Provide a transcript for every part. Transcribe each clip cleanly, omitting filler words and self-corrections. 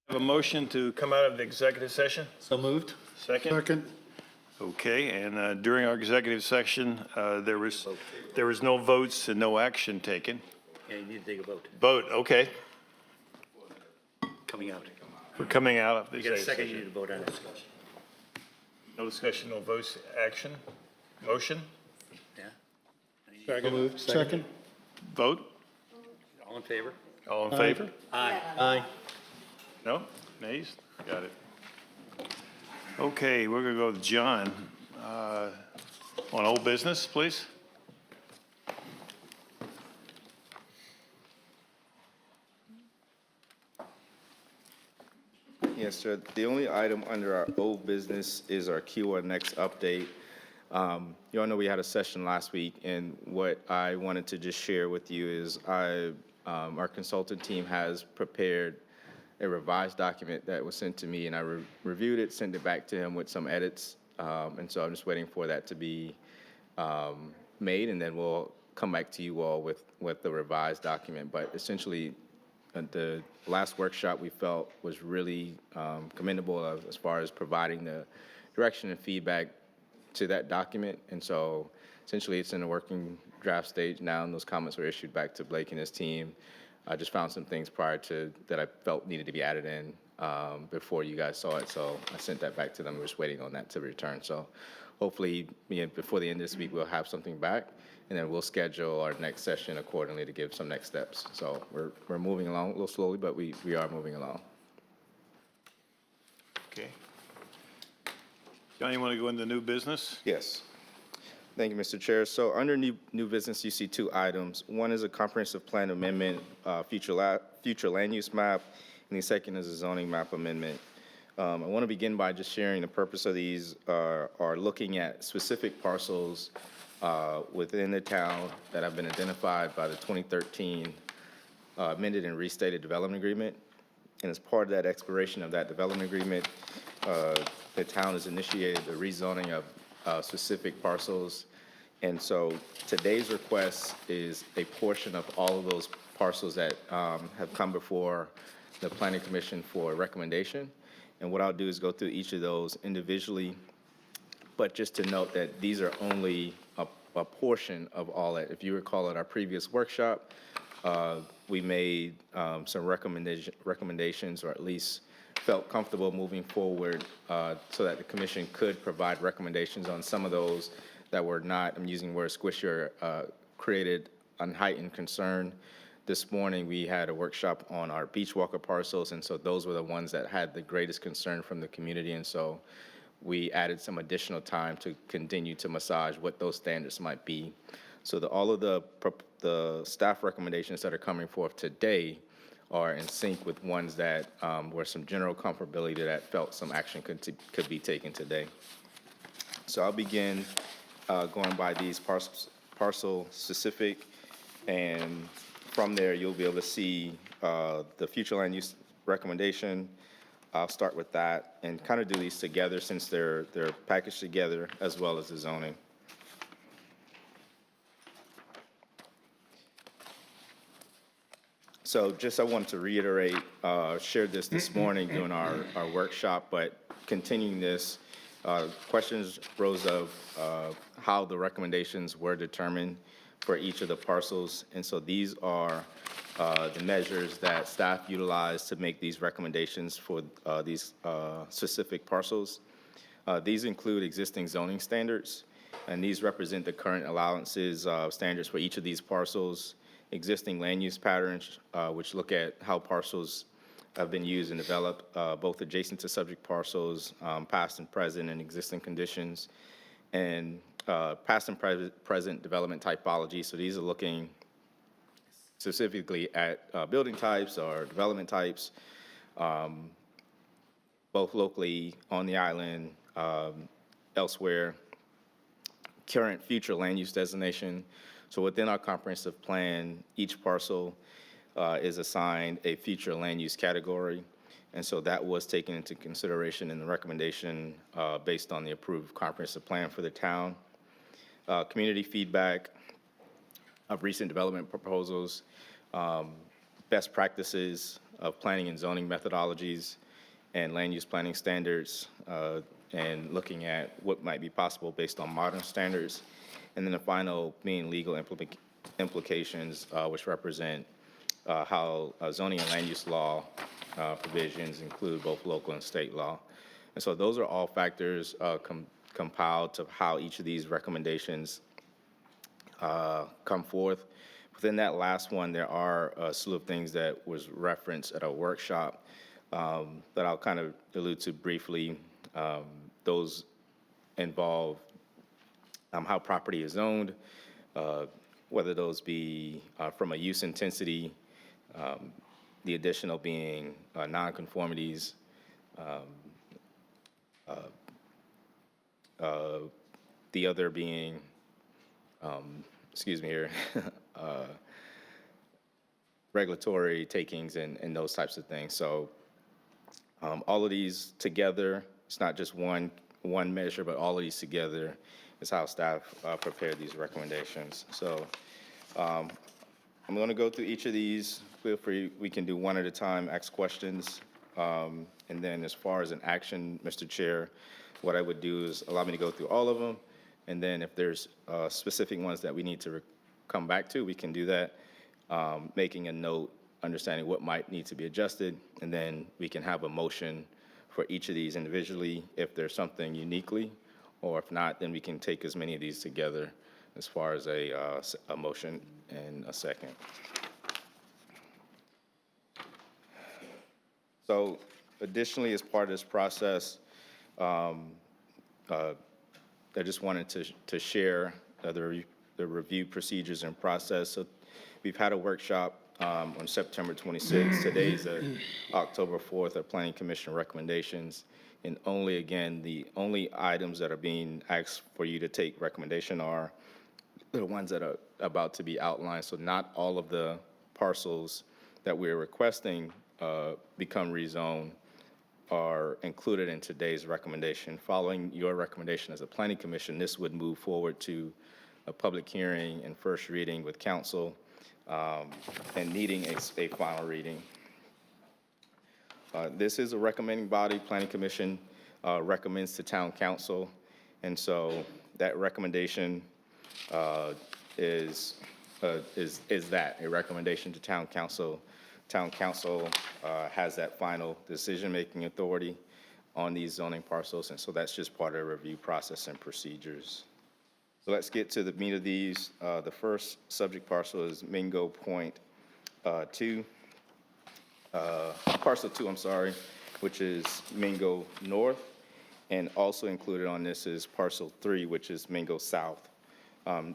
Have a motion to come out of the executive session? So moved. Second? Second. Okay, and during our executive session, there was no votes and no action taken. Yeah, you need to take a vote. Vote, okay. Coming out. We're coming out of the You got a executive second, you need session. to vote on it. No discussion, no votes, action, motion, Yeah? Second. Second. vote, All in favor? all in favor? Aye. Aye. No? Nays? Got it. Okay, we're gonna go to John. On old business, please. Yes, sir. The only item under our old business is our Q1 Next update. You all know we had a session last week, and what I wanted to just share with you is our consultant team has prepared a revised document that was sent to me, and I reviewed it, sent it back to him with some edits. And so I'm just waiting for that to be made, and then we'll come back to you all with the revised document. But essentially, the last workshop we felt was really commendable as far as providing the direction and feedback to that document. And so essentially it's in a working draft stage now, and those comments were issued back to Blake and his team. I just found some things prior to that I felt needed to be added in before you guys saw it. So I sent that back to them. We're just waiting on that to return. So hopefully before the end of this week, we'll have something back, and then we'll schedule our next session accordingly to give some next steps. So we're moving along a little slowly, but we are moving along. Okay. John, you want to go into new business? Yes. Thank you, Mr. Chair. So under new business, you see two items. One is a comprehensive plan amendment, future land use map, and the second is a zoning map amendment. I want to begin by just sharing the purpose of these are looking at specific parcels within the town that have been identified by the 2013 amended and restated development agreement. And as part of that expiration of that development agreement, the town has initiated the rezoning of specific parcels. And so today's request is a portion of all of those parcels that have come before the Planning Commission for recommendation. And what I'll do is go through each of those individually, but just to note that these are only a portion of all that. If you recall at our previous workshop, we made some recommendations, or at least felt comfortable moving forward so that the commission could provide recommendations on some of those that were not, I'm using the word squishy, created unheightened concern. This morning, we had a workshop on our beach walker parcels, and so those were the ones that had the greatest concern from the community, and so we added some additional time to continue to massage what those standards might be. So all of the staff recommendations that are coming forth today are in sync with ones that were some general comfortability that felt some action could be taken today. So I'll begin going by these parcel specific, and from there you'll be able to see the future land use recommendation. I'll start with that and kind of do these together since they're packaged together, as well as the zoning. So just I wanted to reiterate, shared this morning during our workshop, but continuing this, questions rose of how the recommendations were determined for each of the parcels. And so these are the measures that staff utilized to make these recommendations for these specific parcels. These include existing zoning standards, and these represent the current allowances standards for each of these parcels. Existing land use patterns, which look at how parcels have been used and developed, both adjacent to subject parcels, past and present, and existing conditions, and past and present development typology. So these are looking specifically at building types or development types, both locally on the island, elsewhere, current future land use designation. So within our comprehensive plan, each parcel is assigned a future land use category. And so that was taken into consideration in the recommendation based on the approved comprehensive plan for the town. Community feedback of recent development proposals, best practices, of planning and zoning methodologies and land use planning standards, and looking at what might be possible based on modern standards. And then the final being legal implications, which represent how zoning and land use law provisions include both local and state law. And so those are all factors compiled to how each of these recommendations come forth. Within that last one, there are a slew of things that was referenced at a workshop that I'll kind of allude to briefly. Those involve how property is owned, whether those be from a use intensity, the additional being nonconformities, the other being, excuse me here, regulatory takings and those types of things. So all of these together, it's not just one measure, but all of these together is how staff prepared these recommendations. So I'm going to go through each of these. Feel free, we can do one at a time, ask questions. And then as far as an action, Mr. Chair, what I would do is allow me to go through all of them. And then if there's specific ones that we need to come back to, we can do that, making a note, understanding what might need to be adjusted. And then we can have a motion for each of these individually if there's something uniquely, or if not, then we can take as many of these together as far as a motion and a second. So additionally, as part of this process, I just wanted to share the review procedures and process. So we've had a workshop on September 26th. Today's October 4th, our Planning Commission recommendations. And the only items that are being asked for you to take recommendation are the ones that are about to be outlined. So not all of the parcels that we're requesting become rezoned are included in today's recommendation. Following your recommendation as a Planning Commission, this would move forward to a public hearing and first reading with council and needing a final reading. This is a recommending body. Planning Commission recommends to Town Council, and so that recommendation is that, a recommendation to Town Council. Town Council has that final decision-making authority on these zoning parcels, and so that's just part of the review process and procedures. So let's get to the meat of these. The first subject parcel is Mingo Point 2. Parcel 2, I'm sorry, which is Mingo North, and also included on this is Parcel 3, which is Mingo South.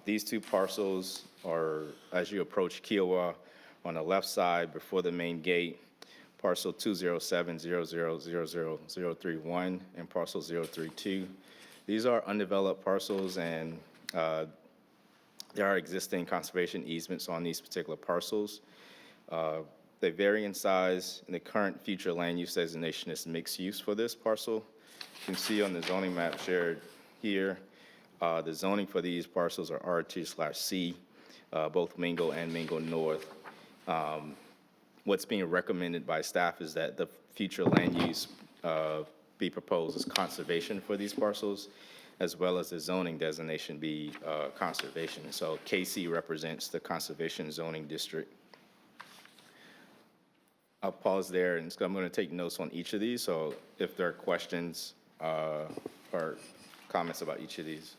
These two parcels are, as you approach Kiowa, on the left side before the main gate, parcel 207000031 and parcel 032. These are undeveloped parcels, and there are existing conservation easements on these particular parcels. They vary in size, and the current future land use designation is mixed use for this parcel. You can see on the zoning map shared here, the zoning for these parcels are R2/C, both Mingo and Mingo North. What's being recommended by staff is that the future land use be proposed as conservation for these parcels, as well as the zoning designation be conservation. So KC represents the conservation zoning district. I'll pause there, and I'm going to take notes on each of these, so if there are questions or comments about each of these.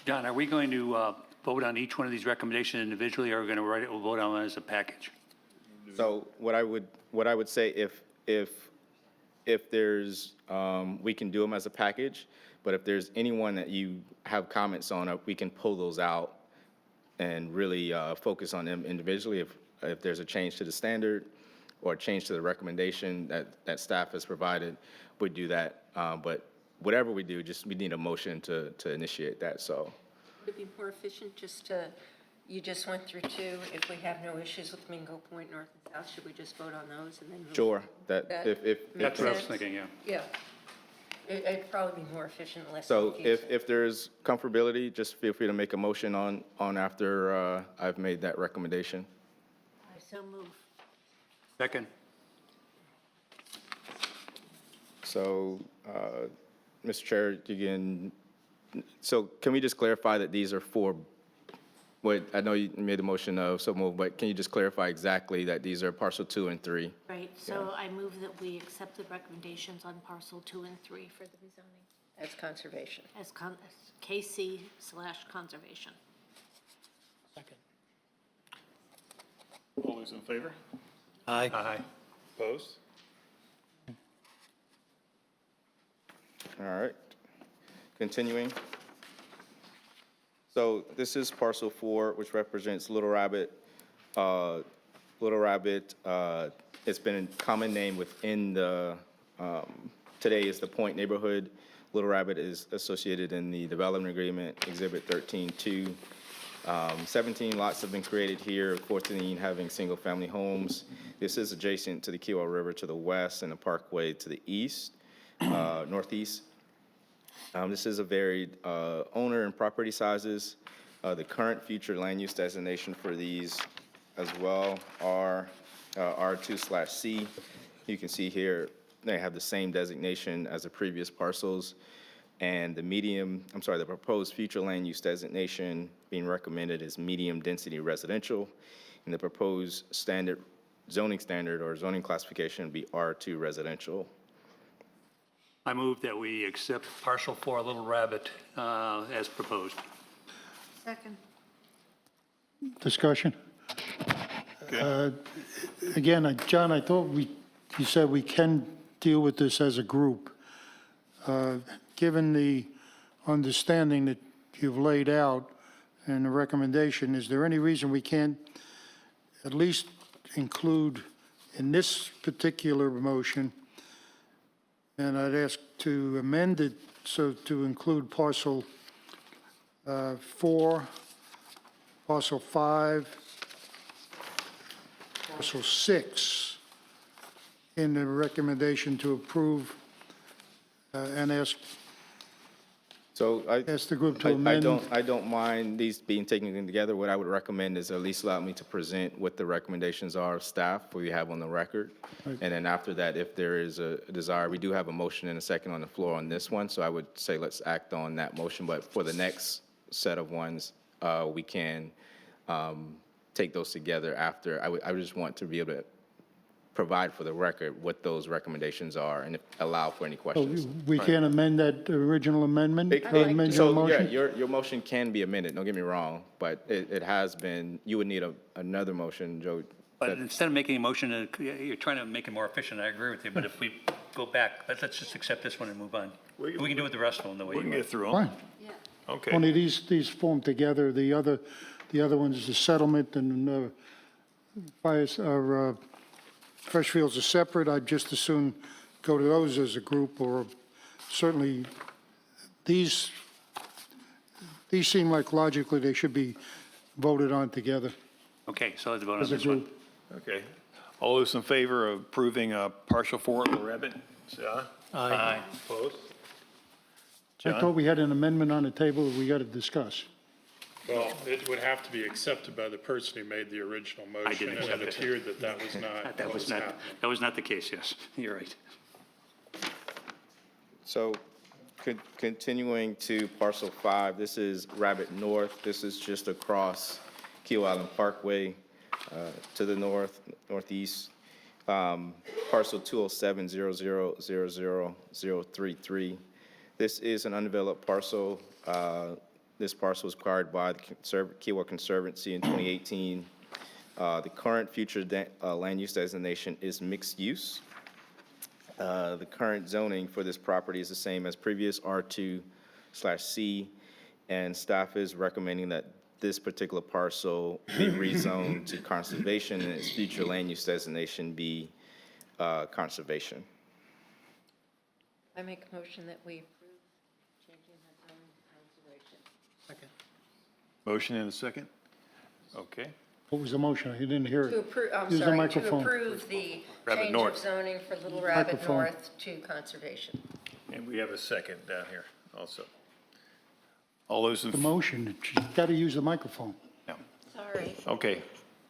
John, are we going to vote on each one of these recommendations individually, or are we going to write it, we'll vote on it as a package? So what I would say, if there's, we can do them as a package, but if there's anyone that you have comments on, we can pull those out and really focus on them individually. If there's a change to the standard or a change to the recommendation that staff has provided, we'd do that. But whatever we do, we need a motion to initiate that, so. Would it be more efficient just to, you just went through two, if we have no issues with Mingo Point North and South, should we just vote on those and then move? Sure, That if That's what I was sense? thinking, yeah. Yeah. It'd probably be more efficient, less so confusing. if there's comfortability, just feel free to make a motion on after I've made that recommendation. I so move. Second. So, Mr. Chair, again, so can we just clarify that these are for, what, I know you made a motion of so moved, but can you just clarify exactly that these are parcel 2 and 3? Right, so I move that we accept the recommendations on parcel 2 and 3 for the rezoning As conservation. as KC/conservation. All those in favor? Aye. Aye. Opposed? All right. Continuing. So this is parcel 4, which represents Little Rabbit. Little Rabbit, it's been a common name within the, today is the Point neighborhood. Little Rabbit is associated in the development agreement, Exhibit 13-2. 17 lots have been created here, 14 having single-family homes. This is adjacent to the Kiowa River to the west and the Parkway to the east, northeast. This is a varied owner and property sizes. The current future land use designation for these as well are R2/C. You can see here, they have the same designation as the previous parcels. And the proposed future land use designation being recommended is medium-density residential. And the proposed zoning standard or zoning classification would be R2 residential. I move that we accept parcel 4 Little Rabbit as proposed. Second. Discussion? Again, John, I thought you said we can deal with this as a group. Given the understanding that you've laid out and the recommendation, is there any reason we can't at least include in this particular motion, and I'd ask to amend it so to include parcel 4, parcel 5, parcel 6 in the recommendation to approve, and ask So the group to amend. I don't mind these being taken together. What I would recommend is at least allow me to present what the recommendations are of staff, we have on the record. And then after that, if there is a desire, we do have a motion and a second on the floor on this one. So I would say let's act on that motion. But for the next set of ones, we can take those together after. I would just want to be able to provide for the record what those recommendations are and allow for any questions. We can't amend that original amendment? It- or amend your So, yeah, motion? your motion can be amended, don't get me wrong, but it has been, you would need another motion, Joe. But instead of making a motion, you're trying to make it more efficient, I agree with you, but if we go back, let's just accept this one and move on. We can do with the rest of them the way We you can want. get through them. Fine. Okay. Only these form together, the other ones is the settlement and Freshfields are separate. I'd just as soon go to those as a group, or certainly these seem like logically they should be voted on together Okay, so let's vote on as a this one. group. Okay. All those in favor of approving partial 4 Little Rabbit, say aye. Aye. Opposed? I thought John? we had an amendment on the table that we got to discuss. Well, it would have to be accepted by the person who made the original motion, and accept it it. appeared that that was not That what was was not, happening. that was not the case, yes, you're right. So continuing to parcel 5, this is Rabbit North. This is just across Keel Island Parkway to the northeast. Parcel 207-0000033. This is an undeveloped parcel. This parcel was acquired by the Kiowa Conservancy in 2018. The current future land use designation is mixed use. The current zoning for this property is the same as previous R2/C, and staff is recommending that this particular parcel be rezoned to conservation and its future land use designation be conservation. I make a motion that we approve changing that zone to conservation. Motion and a second? Okay. What was the motion? I didn't hear To it. approve, I'm Use the sorry, to microphone. approve the Rabbit change of North. zoning for Little Rabbit Microphone. North to conservation. And we have a second down here also. All those in, The motion, you got to use the microphone. yeah. Sorry. Okay,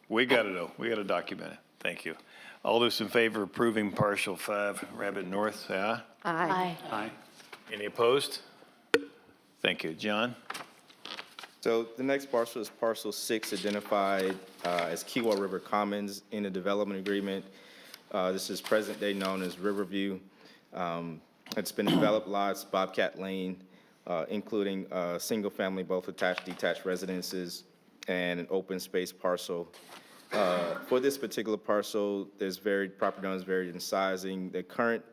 we got it though. We got to document it. Thank you. All those in favor of approving partial 5 Rabbit North, say aye. Aye. Aye. Any opposed? Thank you. John? So the next parcel is parcel 6, identified as Kewah River Commons in the development agreement. This is present day known as Riverview. It's been developed lots, Bobcat Lane, including single-family, both attached, detached residences, and an open space parcel. For this particular parcel, there's property owners varied in sizing. The current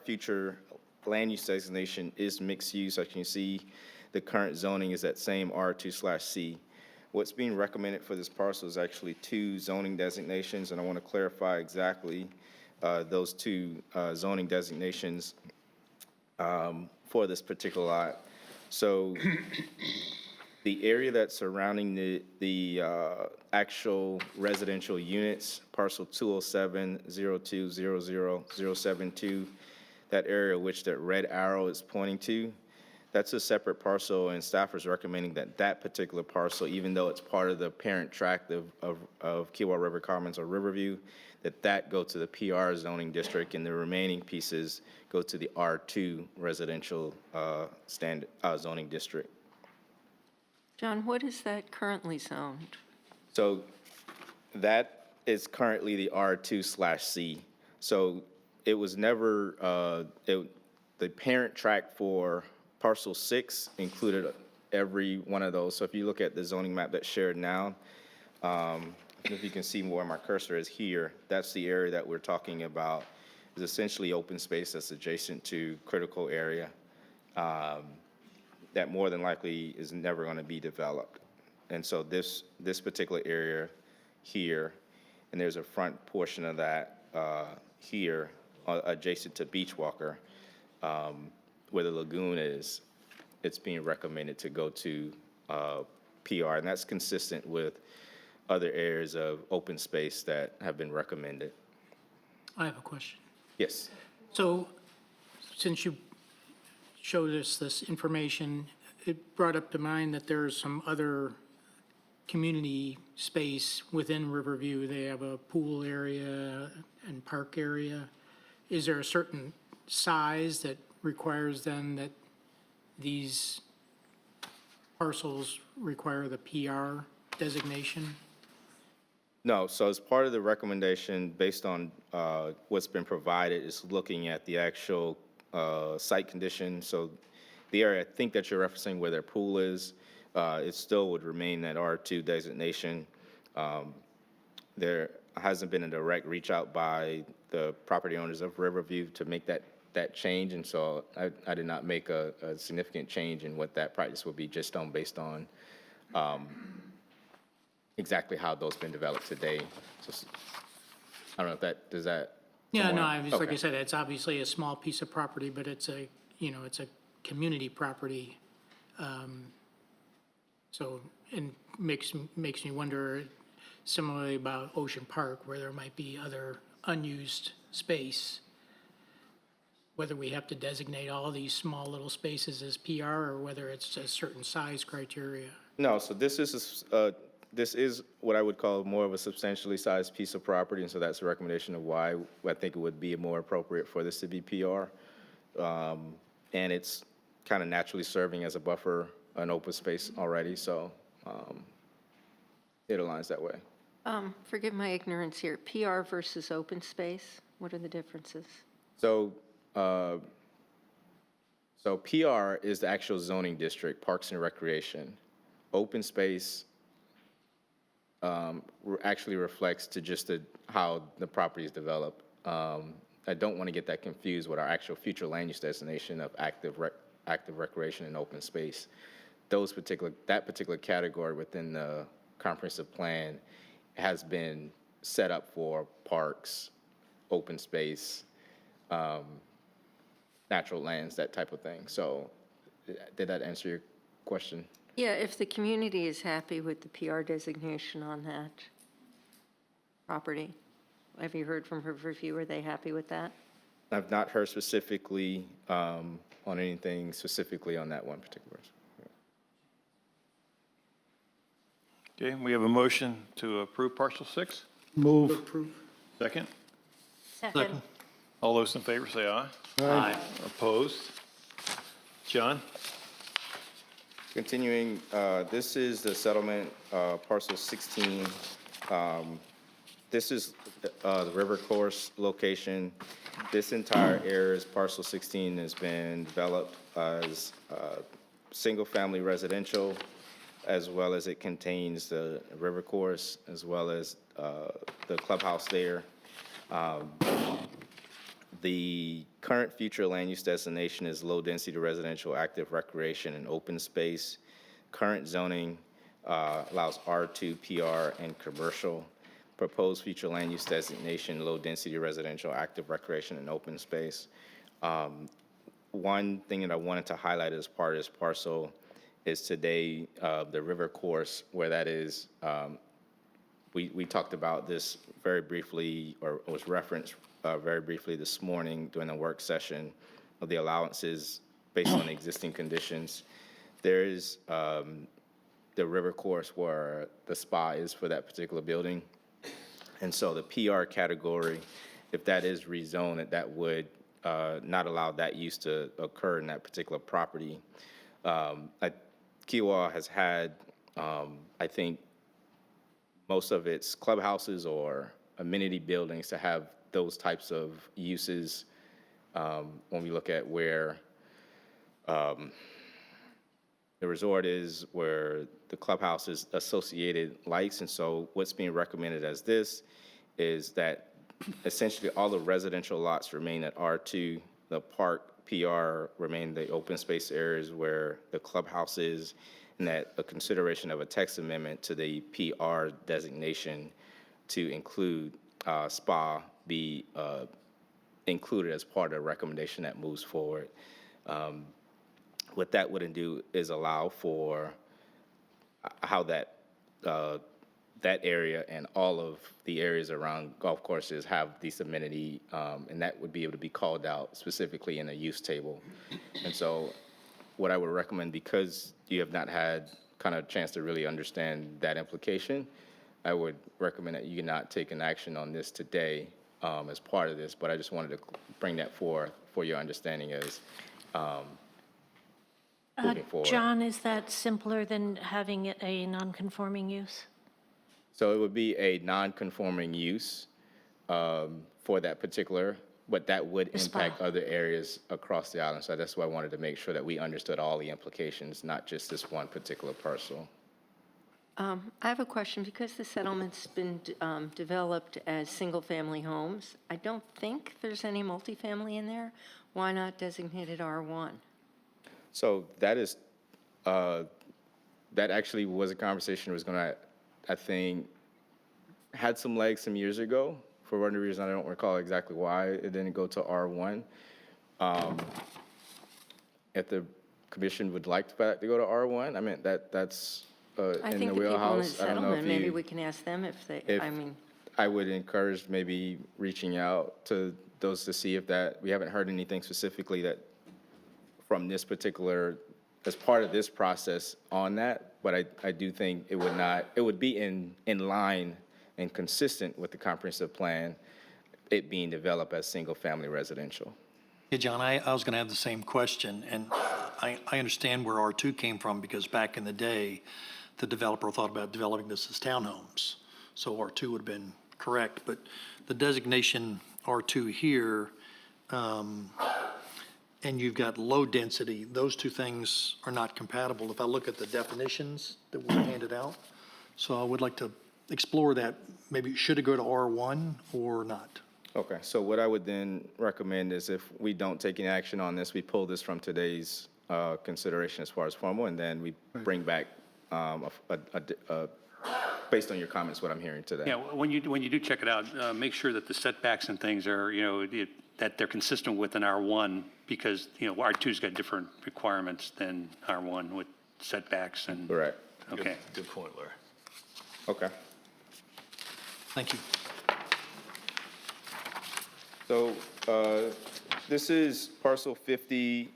future land use designation is mixed use. As you can see, the current zoning is that same R2/C. What's being recommended for this parcel is actually 2 zoning designations, and I want to clarify exactly those 2 zoning designations for this particular lot. So the area that's surrounding the actual residential units, parcel 207-0200-072, that area which that red arrow is pointing to, that's a separate parcel, and staff is recommending that that particular parcel, even though it's part of the parent tract of Kewah River Commons or Riverview, that go to the PR zoning district, and the remaining pieces go to the R2 residential zoning district. John, what is that currently zoned? So that is currently the R2/C. So it was never, the parent tract for parcel 6 included every one of those. So if you look at the zoning map that's shared now, if you can see where my cursor is here, that's the area that we're talking about, is essentially open space that's adjacent to critical area that more than likely is never going to be developed. And so this particular area here, and there's a front portion of that here adjacent to Beachwalker, where the lagoon is, it's being recommended to go to PR, and that's consistent with other areas of open space that have been recommended. I have a question. Yes. So, since you showed us this information, it brought up to mind that there's some other community space within Riverview. They have a pool area and park area. Is there a certain size that requires then that these parcels require the PR designation? No, so as part of the recommendation, based on what's been provided, is looking at the actual site condition. So the area I think that you're referencing where their pool is, it still would remain that R2 designation. There hasn't been a direct reach out by the property owners of Riverview to make that change, and so I did not make a significant change in what that practice would be just based on exactly how those been developed today. So I don't know if that, does that? Yeah, no, somewhat- I was, like I Okay. said, it's obviously a small piece of property, but it's a, it's a community property. So, and makes me wonder similarly about Ocean Park, where there might be other unused space, whether we have to designate all these small little spaces as PR or whether it's a certain size criteria. No, so this is what I would call more of a substantially sized piece of property, and so that's a recommendation of why I think it would be more appropriate for this to be PR. And it's kind of naturally serving as a buffer, an open space already, so it aligns that way. Forgive my ignorance here. PR versus open space, what are the differences? So PR is the actual zoning district, Parks and Recreation. Open space actually reflects to just how the property is developed. I don't want to get that confused with our actual future land use destination of active recreation and open space. That particular category within the comprehensive plan has been set up for parks, open space, natural lands, that type of thing. So did that answer your question? Yeah, if the community is happy with the PR designation on that property, have you heard from Riverview? Are they happy with that? I've not heard specifically on anything specifically on that one particular. Okay, we have a motion to approve partial 6. Move. Approve. Second? Second. All those in favor say aye. Aye. Opposed? John? Continuing, this is the settlement, parcel 16. This is the river course location. This entire area is parcel 16 has been developed as single-family residential, as well as it contains the river course, as well as the clubhouse there. The current future land use destination is low-density residential, active recreation, and open space. Current zoning allows R2, PR, and commercial. Proposed future land use designation, low-density residential, active recreation, and open space. One thing that I wanted to highlight as part of this parcel is today the river course, where that is. We talked about this very briefly, or was referenced very briefly this morning during the work session of the allowances based on existing conditions. There is the river course where the spa is for that particular building. And so the PR category, if that is rezoned, that would not allow that use to occur in that particular property. Kiwa has had, I think, most of its clubhouses or amenity buildings to have those types of uses when we look at where the resort is, where the clubhouse is associated lights. And so what's being recommended as this is that essentially all the residential lots remain at R2, the park PR remain the open space areas where the clubhouse is, and that a consideration of a text amendment to the PR designation to include spa be included as part of the recommendation that moves forward. What that wouldn't do is allow for how that that area and all of the areas around golf courses have these amenity, and that would be able to be called out specifically in a use table. And so what I would recommend, because you have not had kind of chance to really understand that implication, I would recommend that you not take an action on this today as part of this, but I just wanted to bring that for your understanding as moving forward. John, is that simpler than having it a non-conforming use? So it would be a non-conforming use for that particular, but that would spa. impact other areas across the island. So that's why I wanted to make sure that we understood all the implications, not just this one particular parcel. I have a question. Because the settlement's been developed as single-family homes, I don't think there's any multifamily in there. Why not designate it R1? So that is, that actually was a conversation that was gonna, I think, had some legs some years ago. For whatever reason, I don't recall exactly why it didn't go to R1. If the commission would like that to go to R1, I mean, that's I in think the the people in the wheelhouse. I don't know settlement, if maybe you, we can ask them if they, if- I mean, I would encourage maybe reaching out to those to see if that, we haven't heard anything specifically that from this particular, as part of this process on that, but I do think it would not, it would be in line and consistent with the comprehensive plan, it being developed as single-family residential. Yeah, John, I was going to have the same question, and I understand where R2 came from, because back in the day, the developer thought about developing this as townhomes. So R2 would have been correct, but the designation R2 here, and you've got low density, those two things are not compatible if I look at the definitions that were handed out. So I would like to explore that. Maybe should it go to R1 or not? Okay, so what I would then recommend is if we don't take any action on this, we pull this from today's consideration as far as formal, and then we bring back, based on your comments, what I'm hearing today. Yeah, when you do check it out, make sure that the setbacks and things are, that they're consistent with an R1, because, R2's got different requirements than R1 with setbacks and. Correct. Okay. Good point, Larry. Okay. Thank you. So this is parcel 50.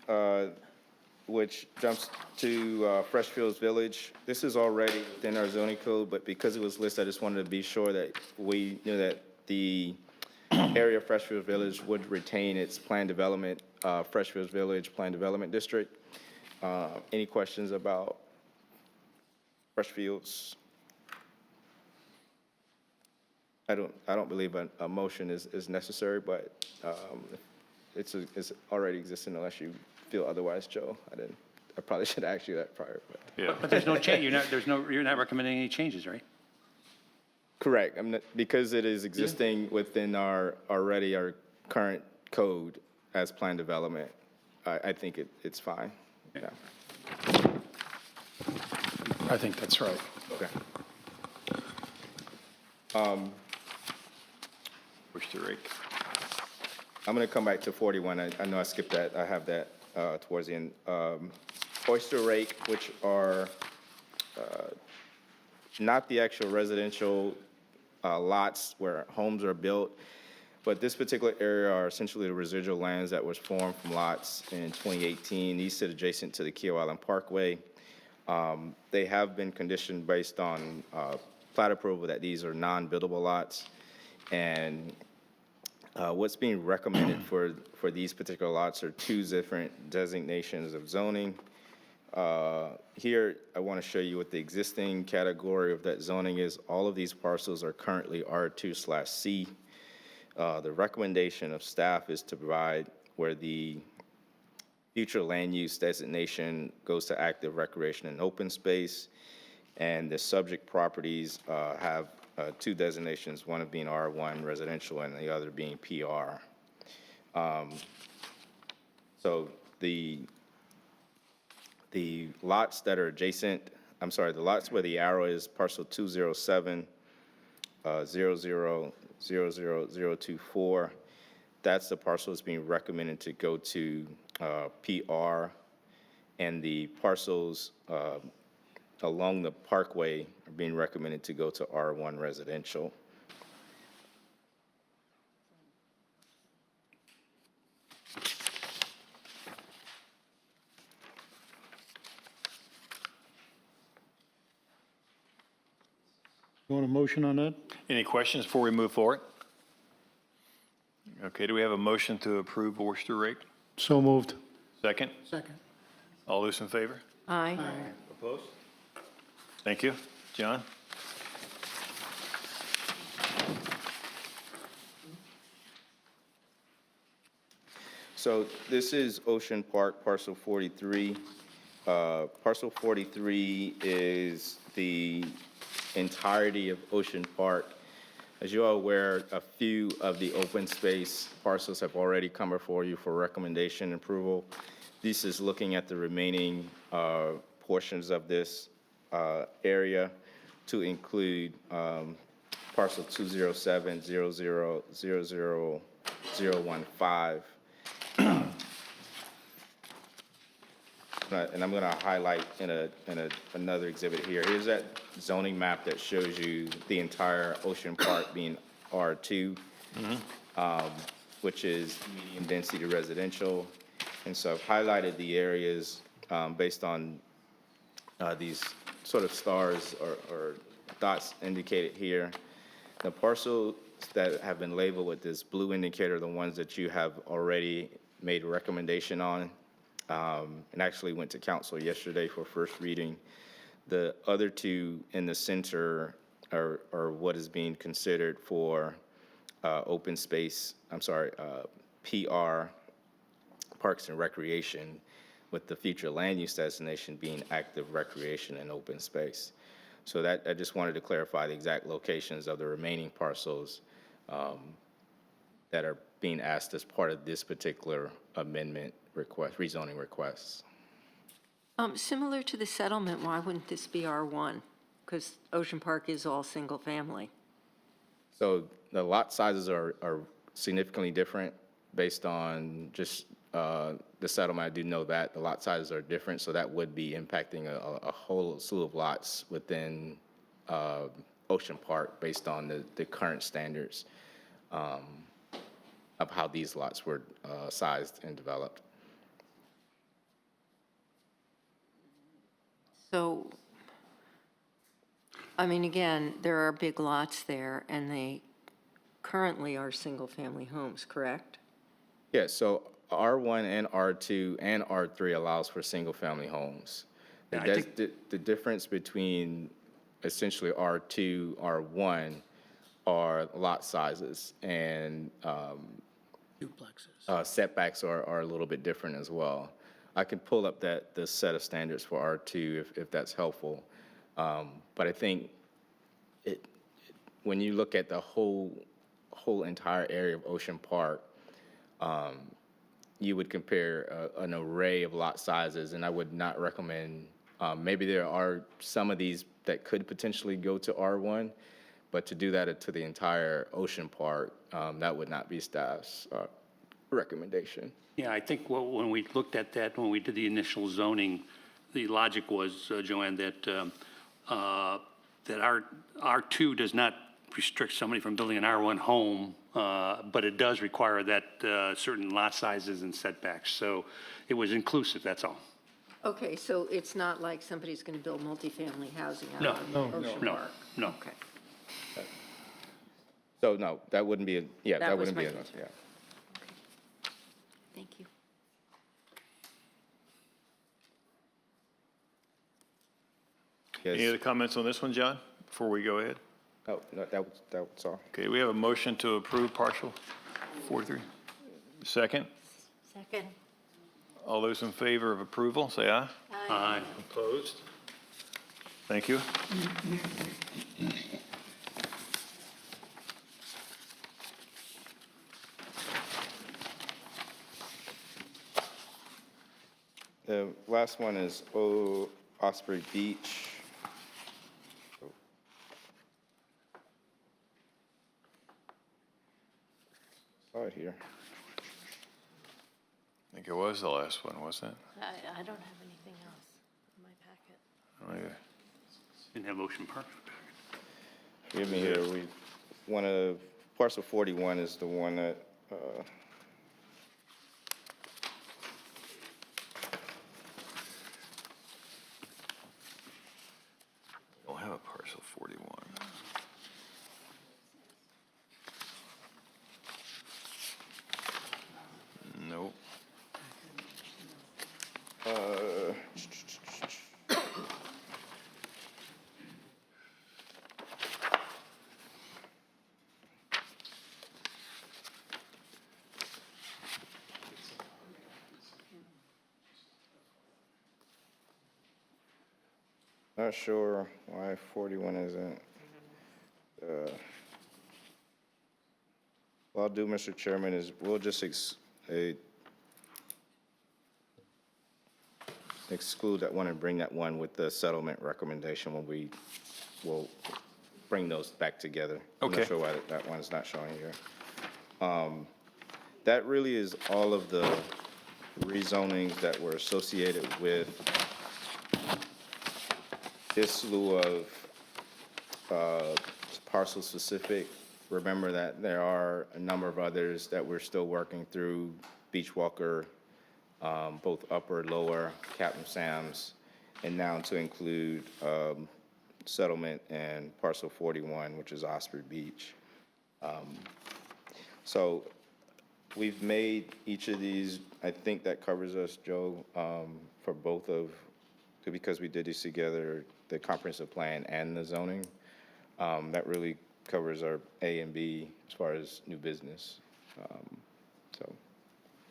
which jumps to Freshfields Village. This is already within our zoning code, but because it was listed, I just wanted to be sure that we knew that the area of Freshfields Village would retain its planned development, Freshfields Village Planned Development District. Any questions about Freshfields? I don't believe a motion is necessary, but it's already existing unless you feel otherwise, Joe. I probably should ask you that prior, but. Yeah. But there's no change, you're not recommending any changes, right? Correct. Because it is existing within our current code as planned development, I think it's fine. Yeah. I think that's right. Okay. Oyster Rake. I'm going to come back to 41. I know I skipped that. I have that towards the end. Oyster Rake, which are not the actual residential lots where homes are built, but this particular area are essentially the residual lands that was formed from lots in 2018. These sit adjacent to the Keo Island Parkway. They have been conditioned based on plat approval that these are non-buildable lots. And what's being recommended for these particular lots are two different designations of zoning. Here, I want to show you what the existing category of that zoning is. All of these parcels are currently R2/C. The recommendation of staff is to provide where the future land use designation goes to active recreation and open space. And the subject properties have two designations, one of being R1 residential and the other being PR. So the lots that are adjacent, I'm sorry, the lots where the arrow is parcel 207, 000024, that's the parcel that's being recommended to go to PR, and the parcels along the parkway are being recommended to go to R1 residential. You want a motion on that? Any questions before we move forward? Okay, do we have a motion to approve Oyster Rake? So moved. Second? Second. All those in favor? Aye. Opposed? Thank you. John? So this is Ocean Park parcel 43. Parcel 43 is the entirety of Ocean Park. As you are aware, a few of the open space parcels have already come before you for recommendation and approval. This is looking at the remaining portions of this area to include parcel 207-0000015. And I'm going to highlight in another exhibit here. Here's that zoning map that shows you the entire Ocean Park being R2, which is medium density residential. And so I've highlighted the areas based on these sort of stars or dots indicated here. The parcels that have been labeled with this blue indicator are the ones that you have already made a recommendation on. And actually went to council yesterday for first reading. The other two in the center are what is being considered for open space, PR, Parks and Recreation, with the future land use designation being active recreation and open space. So that, I just wanted to clarify the exact locations of the remaining parcels that are being asked as part of this particular amendment request, rezoning requests. Similar to the settlement, why wouldn't this be R1? Because Ocean Park is all single family. So the lot sizes are significantly different based on just the settlement. I do know that the lot sizes are different, so that would be impacting a whole slew of lots within Ocean Park based on the current standards of how these lots were sized and developed. So, I mean, again, there are big lots there, and they currently are single-family homes, correct? Yeah, so R1 and R2 and R3 allows for single-family homes. Yeah, I The difference between essentially R2, R1 are lot sizes, and Duplexes. setbacks are a little bit different as well. I can pull up the set of standards for R2 if that's helpful. But I think when you look at the whole entire area of Ocean Park, you would compare an array of lot sizes, and I would not recommend, maybe there are some of these that could potentially go to R1, but to do that to the entire Ocean Park, that would not be staff's recommendation. Yeah, I think when we looked at that, when we did the initial zoning, the logic was, Joanne, that that R2 does not restrict somebody from building an R1 home, but it does require that certain lot sizes and setbacks. So it was inclusive, that's all. Okay, so it's not like somebody's going to build multifamily housing No, out on Ocean no, Park? no. Okay. So no, that wouldn't be, That that was wouldn't be my enough, concern. yeah. Thank you. Any Yes. other comments on this one, John, before we go ahead? Oh, no, that was all. Okay, we have a motion to approve partial 4-3. Second, Second. all those in favor of approval, say aye. Aye. Opposed? Thank you. The last one is Osprey Beach. Saw it here. I think it was the last one, wasn't it? I don't have anything else in my packet. Oh, yeah. Didn't have Ocean Park. Forgive me here, parcel 41 is the one that, Don't have a parcel 41. Nope. not sure why 41 isn't. What I'll do, Mr. Chairman, is we'll just exclude that one and bring that one with the settlement recommendation when we'll bring those back together. I'm Okay. not sure why that one's not showing here. That really is all of the rezonings that were associated with this slew of parcel-specific. Remember that there are a number of others that we're still working through, Beach Walker, both upper, lower, Captain Sam's, and now to include settlement and parcel 41, which is Osprey Beach. So we've made each of these, I think that covers us, Joe, for both of, because we did these together, the comprehensive plan and the zoning. That really covers our A and B as far as new business. So,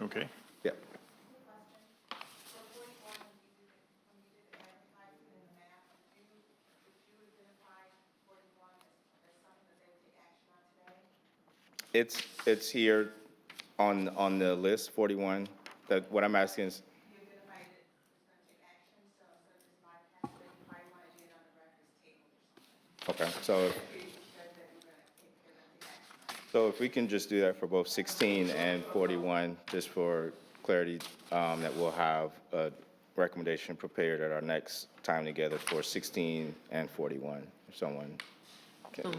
Okay. yeah. It's here on the list, 41. That what I'm asking is. Okay, so if we can just do that for both 16 and 41, just for clarity, that we'll have a recommendation prepared at our next time together for 16 and 41, if someone can.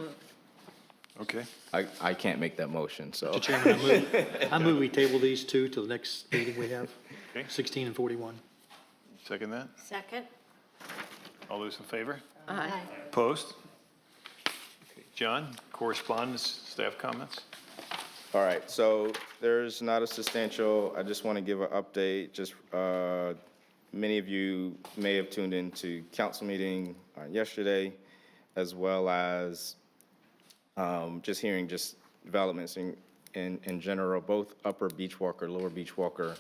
Okay. I can't make that motion, so. Mr. Chairman, I move we table these two till the next meeting we have, Okay. 16 and 41. Second that? Second. All those in favor? Aye. Opposed? Okay, John, correspondence, staff comments? All right, so there's not a substantial, I just want to give an update. Just, many of you may have tuned into council meeting yesterday, as well as just hearing just developments in general. Both Upper Beachwalker, Lower Beachwalker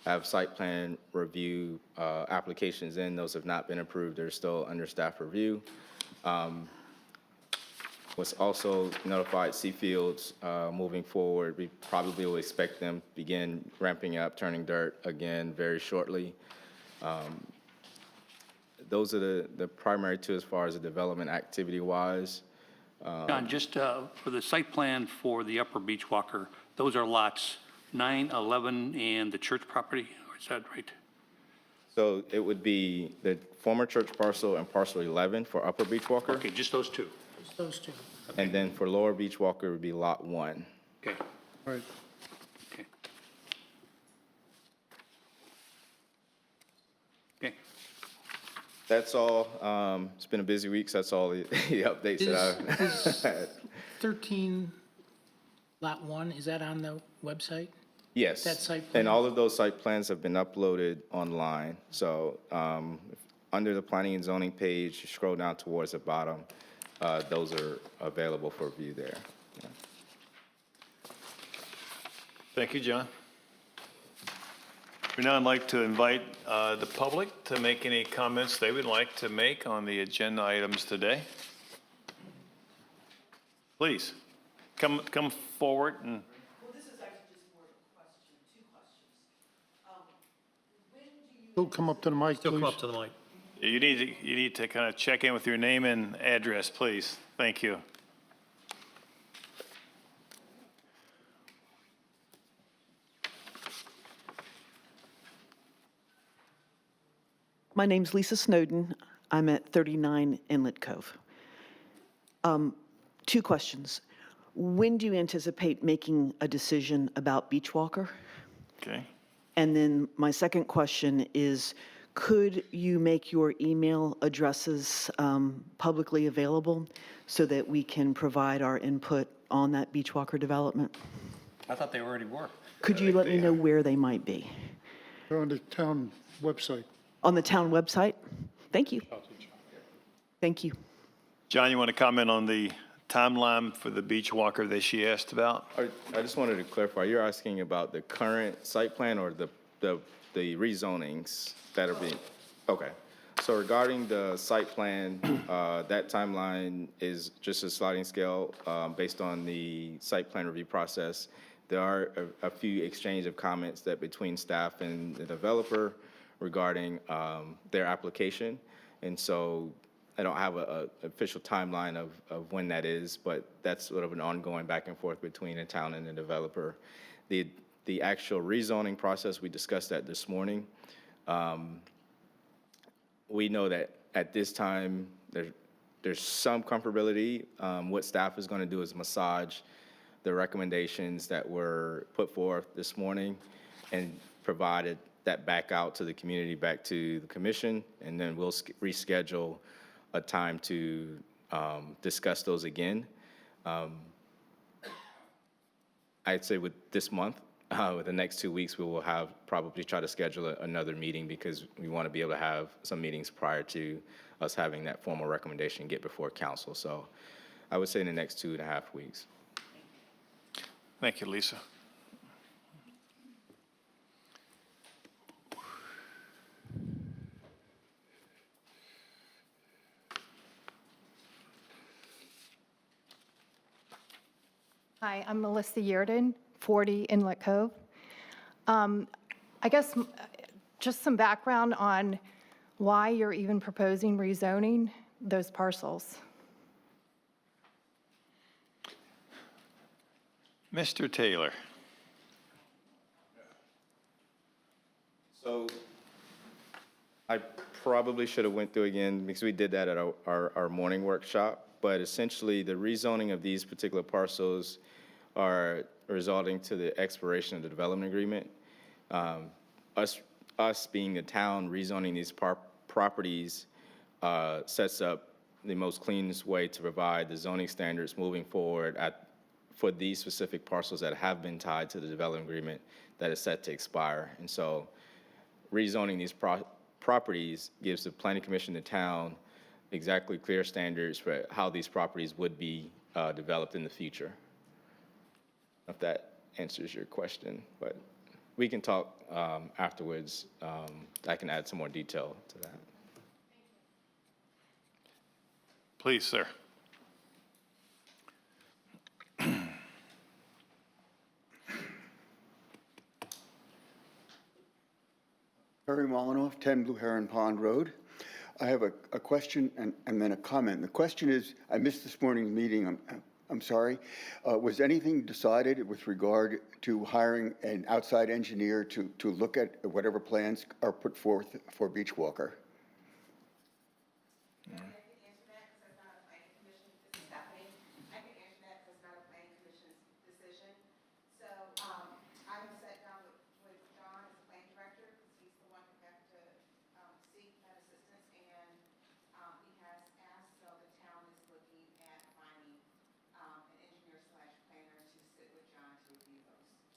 have site plan review applications in. Those have not been approved. They're still under staff review. Was also notified Seafields moving forward. We probably will expect them to begin ramping up, turning dirt again very shortly. Those are the primary two as far as the development activity-wise. John, just for the site plan for the Upper Beachwalker, those are lots 9, 11, and the church property, or is that right? So it would be the former church parcel and parcel 11 for Upper Beachwalker. Okay, just those two. Just those two. And then for Lower Beachwalker, it would be Lot 1. Okay, Right. okay. Okay, That's all. It's been a busy week, so that's all the updates that I've had. 13 Lot 1, is that on the website? Yes. That site plan? And all of those site plans have been uploaded online. So under the planning and zoning page, you scroll down towards the bottom, those are available for view there. Yeah. Thank you, John. We'd now like to invite the public to make any comments they would like to make on the agenda items today. Please, come forward and. Well, this is actually just more of a question, two questions. When do you? Still come up to the mic, Still come please. up to the mic. You need to kind of check in with your name and address, please. Thank you. My name's Lisa Snowden. I'm at 39 Inlet Cove. Two questions. When do you anticipate making a decision about Beachwalker? Okay. And then my second question is, could you make your email addresses publicly available so that we can provide our input on that Beachwalker development? I thought they already were. Could you let me know where they might be? They're on the town website. On the town website? Thank you. Thank you. John, you want to comment on the timeline for the beach walker that she asked about? I just wanted to clarify, you're asking about the current site plan or the rezonings that are being, okay. So regarding the site plan, that timeline is just a sliding scale based on the site plan review process. There are a few exchange of comments that between staff and the developer regarding their application. And so I don't have an official timeline of when that is, but that's sort of an ongoing back and forth between the town and the developer. The actual rezoning process, we discussed that this morning. We know that at this time, there's some comfortability. What staff is going to do is massage the recommendations that were put forth this morning and provided that back out to the community, back to the commission, and then we'll reschedule a time to discuss those again. I'd say with this month, with the next 2 weeks, we will have probably try to schedule another meeting because we want to be able to have some meetings prior to us having that formal recommendation get before council. So I would say in the next 2.5 weeks. Thank you, Lisa. Hi, I'm Melissa Yearden, 40 Inlet Cove. I guess just some background on why you're even proposing rezoning those parcels. Mr. Taylor. So I probably should have went through again because we did that at our morning workshop. But essentially, the rezoning of these particular parcels are resulting to the expiration of the development agreement. Us being the town rezoning these properties sets up the most cleanest way to provide the zoning standards moving forward for these specific parcels that have been tied to the development agreement that is set to expire. And so rezoning these properties gives the planning commission in the town exactly clear standards for how these properties would be developed in the future. If that answers your question, but we can talk afterwards. I can add some more detail to that. Please, sir. Harry Molinoff, 10 Blue Heron Pond Road. I have a question and then a comment. The question is, I missed this morning's meeting, I'm sorry. Was anything decided with regard to hiring an outside engineer to look at whatever plans are put forth for Beachwalker?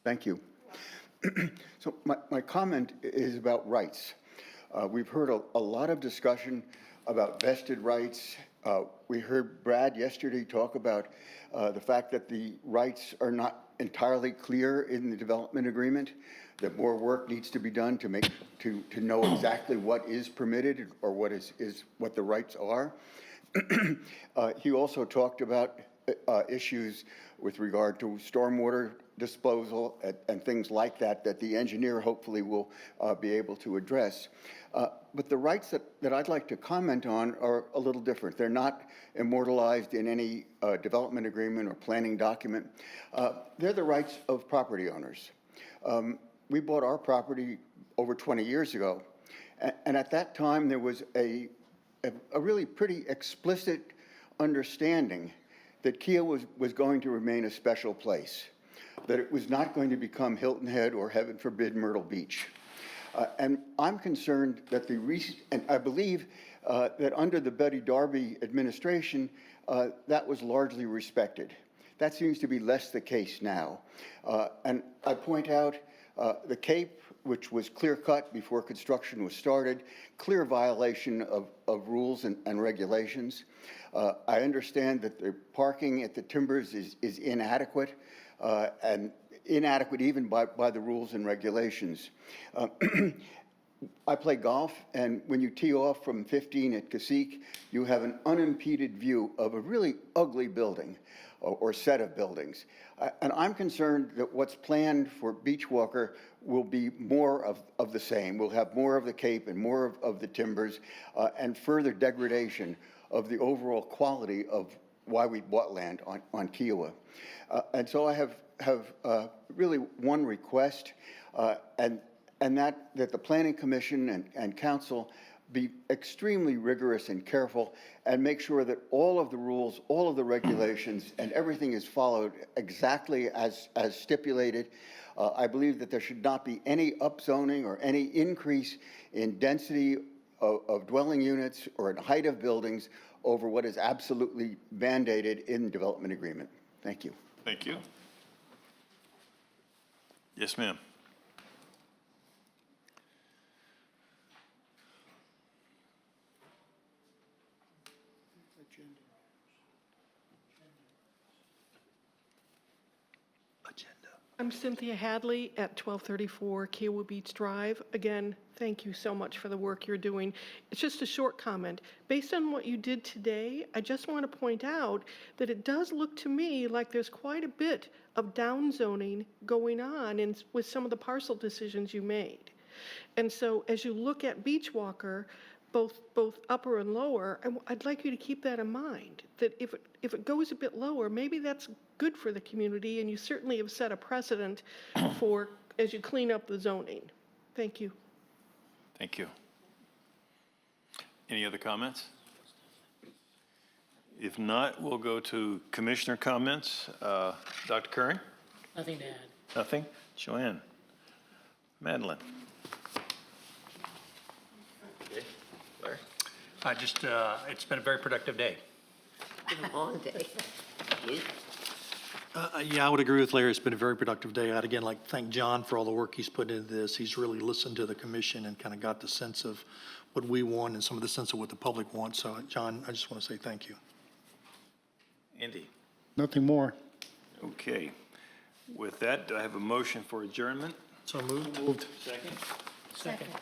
Thank you. So my comment is about rights. We've heard a lot of discussion about vested rights. We heard Brad yesterday talk about the fact that the rights are not entirely clear in the development agreement, that more work needs to be done to know exactly what is permitted or what what the rights are. He also talked about issues with regard to stormwater disposal and things like that the engineer hopefully will be able to address. But the rights that I'd like to comment on are a little different. They're not immortalized in any development agreement or planning document. They're the rights of property owners. We bought our property over 20 years ago, and at that time there was a really pretty explicit understanding that Kia was going to remain a special place, that it was not going to become Hilton Head or, heaven forbid, Myrtle Beach. And I'm concerned that and I believe that under the Betty Darby administration, that was largely respected. That seems to be less the case now. And I point out the Cape, which was clear-cut before construction was started, clear violation of rules and regulations. I understand that the parking at the Timbers is inadequate, and inadequate even by the rules and regulations. I play golf, and when you tee off from 15 at Cacique, you have an unimpeded view of a really ugly building or set of buildings. And I'm concerned that what's planned for Beachwalker will be more of the same. We'll have more of the Cape and more of the Timbers and further degradation of the overall quality of why we bought land on Kiowa. And so I have really one request, and that the Planning Commission and Council be extremely rigorous and careful and make sure that all of the rules, all of the regulations, and everything is followed exactly as stipulated. I believe that there should not be any upzoning or any increase in density of dwelling units or in height of buildings over what is absolutely mandated in the development agreement. Thank you. Thank you. Yes, ma'am. I'm Cynthia Hadley at 1234 Kiowa Beach Drive. Again, thank you so much for the work you're doing. It's just a short comment. Based on what you did today, I just want to point out that it does look to me like there's quite a bit of downzoning going on with some of the parcel decisions you made. And so as you look at Beachwalker, both upper and lower, I'd like you to keep that in mind, that if it goes a bit lower, maybe that's good for the community, and you certainly have set a precedent for as you clean up the zoning. Thank you. Thank you. Any other comments? If not, we'll go to commissioner comments. Dr. Curran? Nothing to add. Nothing? Joanne? Madeline? Okay, Larry? It's been a very productive day. Been a long day. Yeah, I would agree with Larry. It's been a very productive day. I'd again like to thank John for all the work he's put into this. He's really listened to the commission and kind of got the sense of what we want and some of the sense of what the public wants. So, John, I just want to say thank you. Andy? Nothing more. Okay. With that, do I have a motion for adjournment? So moved. Second? Second.